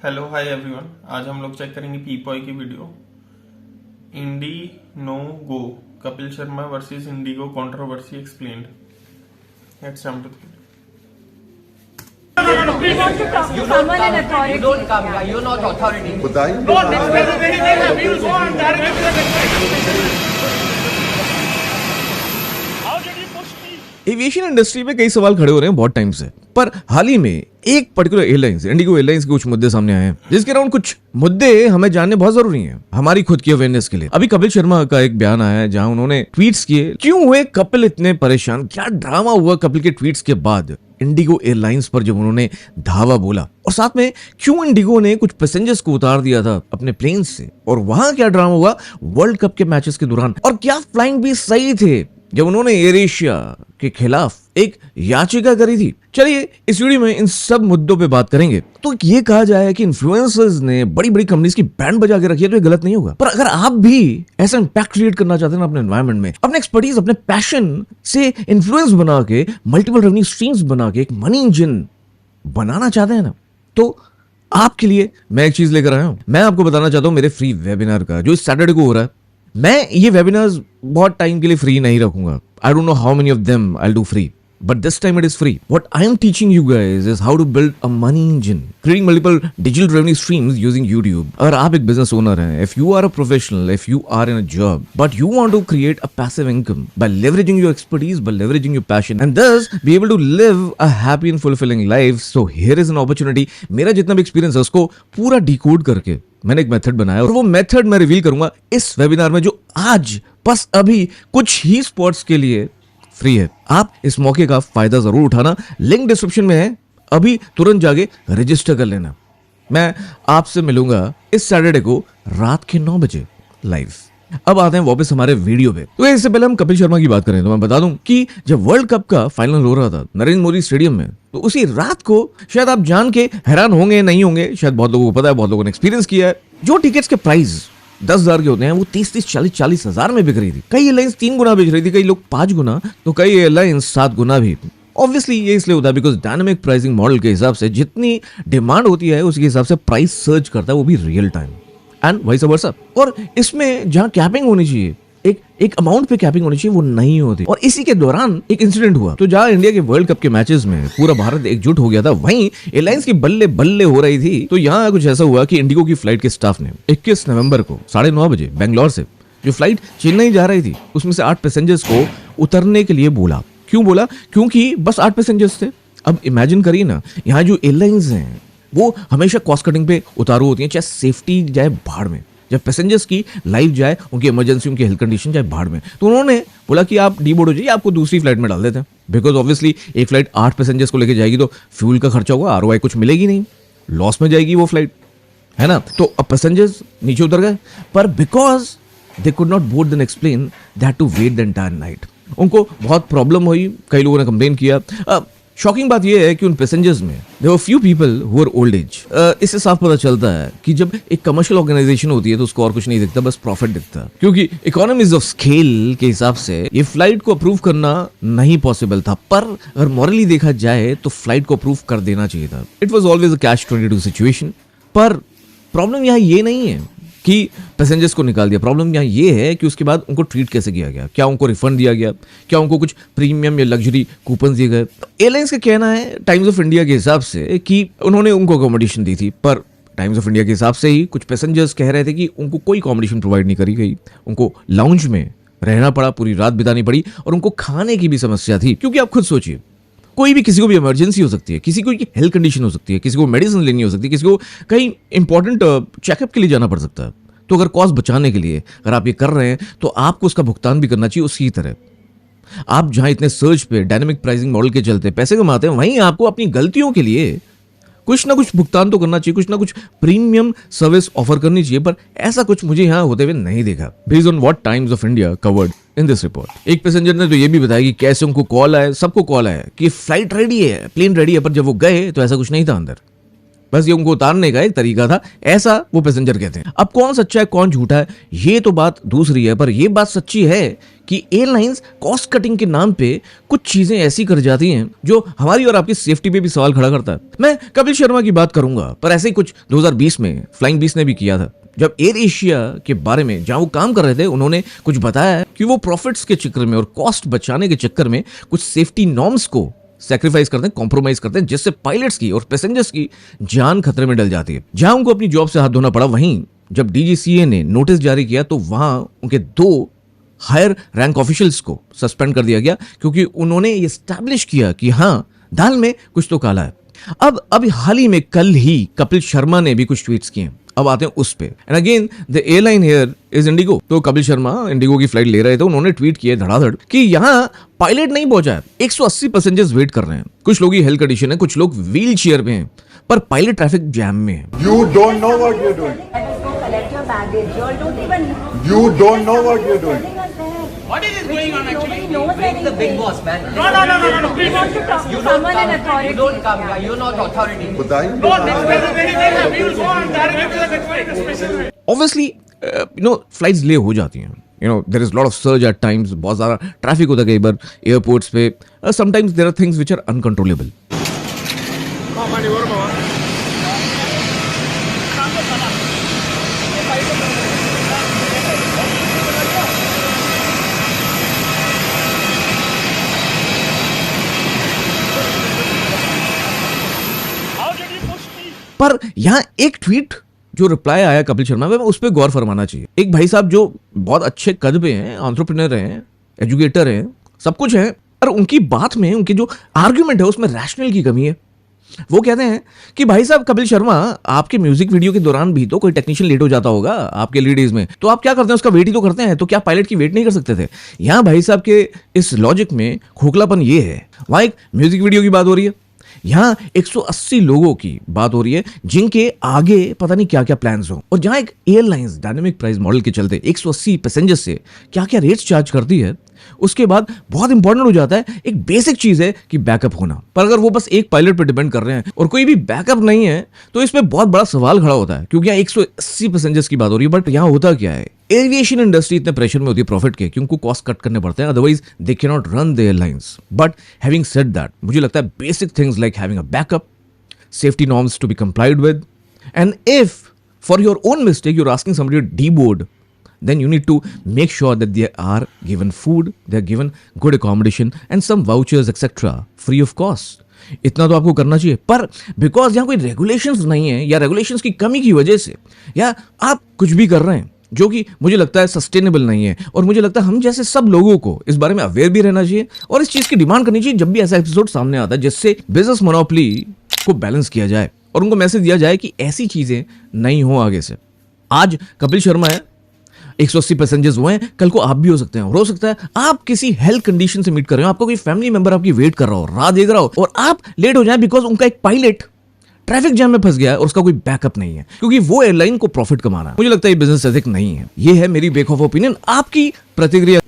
Hello hi everyone. आज हम लोग चेक करेंगे पीपॉय की video. Indi no go Kapil Sharma versus IndiGo controversy explained. Let's jump to We want to talk to someone in authority. You don't come here. You're not authority. Aviation industry में कई सवाल खड़े हो रहे हैं बहुत टाइम से, पर हाल ही में एक पर्टिकुलर एयरलाइंस इंडिगो एयरलाइंस के कुछ मुद्दे सामने आए हैं, जिसके अराउंड कुछ मुद्दे हमें जानने बहुत जरूरी हैं हमारी खुद की अवेयरनेस के लिए। अभी कपिल शर्मा का एक बयान आया है जहां उन्होंने ट्वीट्स किए। क्यों हुए कपिल इतने परेशान, क्या ड्रामा हुआ कपिल के ट्वीट्स के बाद इंडिगो एयरलाइंस पर जब उन्होंने धावा बोला, और साथ में क्यों इंडिगो ने कुछ पैसेंजर्स को उतार दिया था अपने प्लेन से, और वहां क्या ड्रामा हुआ वर्ल्ड कप के मैचेस के दौरान, और क्या फ्लाइंग भी सही थे जब उन्होंने एयर एशिया के खिलाफ एक याचिका करी थी। चलिए इस वीडियो में इन सब मुद्दों पे बात करेंगे। तो ये कहा जाए कि इन्फ्लुएंसर्स ने बड़ी बड़ी कंपनीज की बैंड बजा के रखी है तो ये गलत नहीं होगा, पर अगर आप भी ऐसा इंपैक्ट क्रिएट करना चाहते हैं ना अपने एनवायरनमेंट में, अपने एक्सपर्टीज अपने पैशन से इन्फ्लुएंस बना के मल्टीपल रेवेन्यू स्ट्रीम्स बना के एक मनी इंजन बनाना चाहते हैं ना, तो आपके लिए मैं एक चीज लेकर आया हूं। मैं आपको बताना चाहता हूं मेरे फ्री वेबिनार का जो इस सैटरडे को हो रहा है। मैं ये वेबिनार्स बहुत टाइम के लिए फ्री नहीं रखूंगा। I don't know how many of them I will do free, but this time it is free. What I am teaching you guys is how to build a money engine, creating multiple digital revenue streams using YouTube. अगर आप एक business owner हैं, if you are a professional, if you are in a job, but you want to create a passive income by leveraging your expertise, by leveraging your passion, and thus be able to live a happy and fulfilling life. So here is an opportunity. मेरा जितना भी experience है उसको पूरा decode करके मैंने एक method बनाया, और वो मेथड मैं रिवील करूंगा इस वेबिनार में जो आज बस अभी कुछ ही स्पॉट्स के लिए फ्री है। आप इस मौके का फायदा जरूर उठाना। लिंक डिस्क्रिप्शन में है, अभी तुरंत जाके रजिस्टर कर लेना। मैं आपसे मिलूंगा इस सैटरडे को रात के 9 बजे लाइव। अब आते हैं वापस हमारे वीडियो पे। तो इससे पहले हम कपिल शर्मा की बात करें तो मैं बता दूं कि जब वर्ल्ड कप का फाइनल हो रहा था नरेंद्र मोदी स्टेडियम में, तो उसी रात को शायद आप जान के हैरान होंगे नहीं होंगे, शायद बहुत लोगों को पता है, बहुत लोगों ने एक्सपीरियंस किया है, जो टिकट्स के प्राइस 10,000 के होते हैं वो 30-30, 40-40 हजार में बिक रही थी। कई एयरलाइंस 3 गुना बेच रही थी, कई लोग 5 गुना, तो कई एयरलाइंस 7 गुना भी। ऑब्वियसली ये इसलिए होता है बिकॉज डायनामिक प्राइसिंग मॉडल के हिसाब से जितनी डिमांड होती है उसके हिसाब से प्राइस सर्च करता है, वो भी real time and vice versa. और इसमें जहां कैपिंग होनी चाहिए, एक अमाउंट पे कैपिंग होनी चाहिए, वो नहीं होती। और इसी के दौरान एक इंसिडेंट हुआ, तो जहां इंडिया के वर्ल्ड कप के मैचेस में पूरा भारत एकजुट हो गया था, वहीं एयरलाइंस की बल्ले बल्ले हो रही थी। तो यहाँ कुछ ऐसा हुआ कि इंडिगो की फ्लाइट के स्टाफ ने 21 नवंबर को 9:30 बजे बेंगलोर से जो फ्लाइट चेन्नई जा रही थी उसमें से 8 पैसेंजर्स को उतरने के लिए बोला। क्यों बोला? क्योंकि बस 8 पैसेंजर्स थे। अब इमेजिन करिए ना, यहाँ जो एयरलाइंस हैं वो हमेशा कॉस्ट कटिंग पे उतारू होती हैं, चाहे सेफ्टी जाए भाड़ में, जब पैसेंजर्स की लाइफ जाए, उनकी इमरजेंसी, उनकी हेल्थ कंडीशन जाए भाड़ में। तो उन्होंने बोला कि आप डीबोर्ड हो जाइए, आपको दूसरी फ्लाइट में डाल देते हैं। बिकॉज ऑब्वियसली एक फ्लाइट 8 पैसेंजर्स को लेके जाएगी तो फ्यूल का खर्चा होगा, आरओआई कुछ मिलेगी नहीं, लॉस में जाएगी वो फ्लाइट, है ना। तो अब पैसेंजर्स नीचे उतर गए, पर because they could not board then explain that to wait the entire night, उनको बहुत प्रॉब्लम हुई। कई लोगों ने कंप्लेन किया। शॉकिंग बात यह है कि उन पैसेंजर्स में there were few people who are old age. इससे साफ पता चलता है कि जब एक कमर्शियल ऑर्गेनाइजेशन होती है तो उसको और कुछ नहीं दिखता, बस प्रॉफिट दिखता है। क्योंकि इकोनॉमीज ऑफ स्केल के हिसाब से ये फ्लाइट को अप्रूव करना नहीं पॉसिबल था, पर अगर मॉरली देखा जाए तो फ्लाइट को अप्रूव कर देना चाहिए था। इट वॉज ऑलवेज अ कैच-22 सिचुएशन। पर प्रॉब्लम यहाँ ये नहीं है कि पैसेंजर्स को निकाल दिया, प्रॉब्लम यहाँ ये है कि उसके बाद उनको ट्रीट कैसे किया गया। क्या उनको रिफंड दिया गया? क्या उनको कुछ प्रीमियम या लग्जरी कूपन दिए गए? एयरलाइंस का कहना है टाइम्स ऑफ इंडिया के हिसाब से कि उन्होंने उनको अकोमोडेशन दी थी, पर टाइम्स ऑफ इंडिया के हिसाब से ही कुछ पैसेंजर्स कह रहे थे कि उनको कोई अकोमोडेशन प्रोवाइड नहीं करी गई, उनको लाउंज में रहना पड़ा, पूरी रात बितानी पड़ी, और उनको खाने की भी समस्या थी। क्योंकि आप खुद सोचिए, कोई भी किसी को भी इमरजेंसी हो सकती है, किसी को हेल्थ कंडीशन हो सकती है, किसी को मेडिसिन लेनी हो सकती है, किसी को कहीं इंपॉर्टेंट चेकअप के लिए जाना पड़ सकता है। तो अगर कॉस्ट बचाने के लिए अगर आप ये कर रहे हैं तो आपको उसका भुगतान भी करना चाहिए उसी तरह। आप जहां इतने सर्च पे डायनामिक प्राइसिंग मॉडल के चलते पैसे कमाते हैं, वहीं आपको अपनी गलतियों के लिए कुछ ना कुछ भुगतान तो करना चाहिए, कुछ ना कुछ प्रीमियम सर्विस ऑफर करनी चाहिए। पर ऐसा कुछ मुझे यहाँ होते हुए नहीं देखा, based on what times of India covered in this report. एक पैसेंजर ने तो ये भी बताया कि कैसे उनको कॉल आया, सबको कॉल आया कि फ्लाइट रेडी है, प्लेन रेडी है, पर जब वो गए तो ऐसा कुछ नहीं था अंदर, बस ये उनको उतारने का एक तरीका था, ऐसा वो पैसेंजर कहते हैं। अब कौन सच्चा है कौन झूठा है ये तो बात दूसरी है, पर ये बात सच्ची है कि एयरलाइंस कॉस्ट कटिंग के नाम पे कुछ चीजें ऐसी कर जाती हैं जो हमारी और आपकी सेफ्टी पे भी सवाल खड़ा करता है। मैं कपिल शर्मा की बात करूंगा, पर ऐसे ही कुछ 2020 में फ्लाइंग बीस्ट ने भी किया था, जब एयर एशिया के बारे में जहां वो काम कर रहे थे उन्होंने कुछ बताया कि वो प्रॉफिट्स के चक्कर में और कॉस्ट बचाने के चक्कर में कुछ सेफ्टी नॉर्म्स को सैक्रिफाइस करते हैं, कॉम्प्रोमाइज करते हैं, जिससे पायलट्स की और पैसेंजर्स की जान खतरे में डल जाती है। जहां उनको अपनी जॉब से हाथ धोना पड़ा, वहीं जब डीजीसीए ने नोटिस जारी किया तो वहां उनके 2 हायर रैंक ऑफिशियल्स को सस्पेंड कर दिया गया, क्योंकि उन्होंने ये एस्टैब्लिश किया कि हाँ, दाल में कुछ तो काला है। अब अभी हाल ही में कल ही कपिल शर्मा ने भी कुछ ट्वीट्स किए। अब आते हैं उस पे। And again the airline here is Indigo. तो कपिल शर्मा इंडिगो की फ्लाइट ले रहे थे, उन्होंने ट्वीट किए धड़ाधड़ कि यहाँ पायलट नहीं पहुंचा है, 180 पैसेंजर्स वेट कर रहे हैं। कुछ लोग की हेल्थ कंडीशन है, कुछ लोग व्हील चेयर पे हैं, पर पायलट ट्रैफिक जैम में है। You don't know what you're doing. Let us go collect your baggage. You all don't even. You don't know what you're doing. What is going on actually? Nobody knows Bring the big anything. boss, man. We want to talk to someone in authority. You don't come here. You're not authority. Obviously flights late हो जाती हैं, there is lot of surge at times, बहुत ज़्यादा traffic होता है कई बार airports पे, sometimes there are things which are uncontrollable. पर यहाँ एक ट्वीट जो रिप्लाई आया कपिल शर्मा में, उस पर गौर फरमाना चाहिए। एक भाई साहब जो बहुत अच्छे कद पे हैं, एंटरप्रेन्योर हैं, एजुकेटर हैं, सब कुछ है, पर उनकी बात में, उनकी जो आर्ग्यूमेंट है उसमें रैशनल की कमी है। वो कहते हैं कि भाई साहब कपिल शर्मा, आपके म्यूजिक वीडियो के दौरान भी तो कोई टेक्नीशियन लेट हो जाता होगा आपके लेडीज में, तो आप क्या करते हैं, उसका वेट ही तो करते हैं, तो क्या पायलट की वेट नहीं कर सकते थे? यहाँ भाई साहब के इस लॉजिक में खोखलापन ये है। वहां एक म्यूजिक वीडियो की बात हो रही है, यहाँ 180 लोगों की बात हो रही है जिनके आगे पता नहीं क्या क्या प्लान्स हो, और जहां एक एयरलाइंस डायनेमिक प्राइस मॉडल के चलते 180 पैसेंजर से क्या क्या रेट्स चार्ज करती है, उसके बाद बहुत इंपॉर्टेंट हो जाता है एक बेसिक चीज है कि बैकअप होना। पर अगर वो बस एक पायलट पे डिपेंड कर रहे हैं और कोई भी बैकअप नहीं है, तो इसमें बहुत बड़ा सवाल खड़ा होता है, क्योंकि यहाँ 180 पैसेंजर्स की बात हो रही है। बट यहाँ होता क्या है, एविएशन इंडस्ट्री इतने प्रेशर में होती है प्रॉफिट के कि उनको कॉस्ट कट करने पड़ते हैं, otherwise they can not run the airlines. But having said that, मुझे लगता है basic things like having a backup, safety norms to be complied with, and if for your own mistake you are asking somebody to deboard, then you need to make sure that they are given food, they are given good accommodation and some vouchers etc. free of cost. इतना तो आपको करना चाहिए। पर because यहाँ कोई regulations नहीं है, या रेगुलेशंस की कमी की वजह से, या आप कुछ भी कर रहे हैं जो कि मुझे लगता है सस्टेनेबल नहीं है, और मुझे लगता है हम जैसे सब लोगों को इस बारे में अवेयर भी रहना चाहिए और इस चीज़ की डिमांड करनी चाहिए जब भी ऐसा एपिसोड सामने आता है, जिससे बिजनेस मोनोपोली को बैलेंस किया जाए और उनको मैसेज दिया जाए कि ऐसी चीज़ें नहीं हो आगे से। आज कपिल शर्मा है, 180 पैसेंजर्स हुए हैं, कल को आप भी हो सकते हैं, और हो सकता है आप किसी हेल्थ कंडीशन से मीट कर रहे हो, आपको कोई फैमिली मेंबर आपकी वेट कर रहा हो, राह देख रहा हो, और आप लेट हो जाए बिकॉज उनका एक पायलट ट्रैफिक जैम में फंस गया है और उसका कोई बैकअप नहीं है, क्योंकि वो एयरलाइन को प्रॉफिट कमाना है। मुझे लगता है ये बिजनेस एथिक नहीं है। ये है मेरी बेखौफ ओपिनियन। आपकी प्रतिक्रिया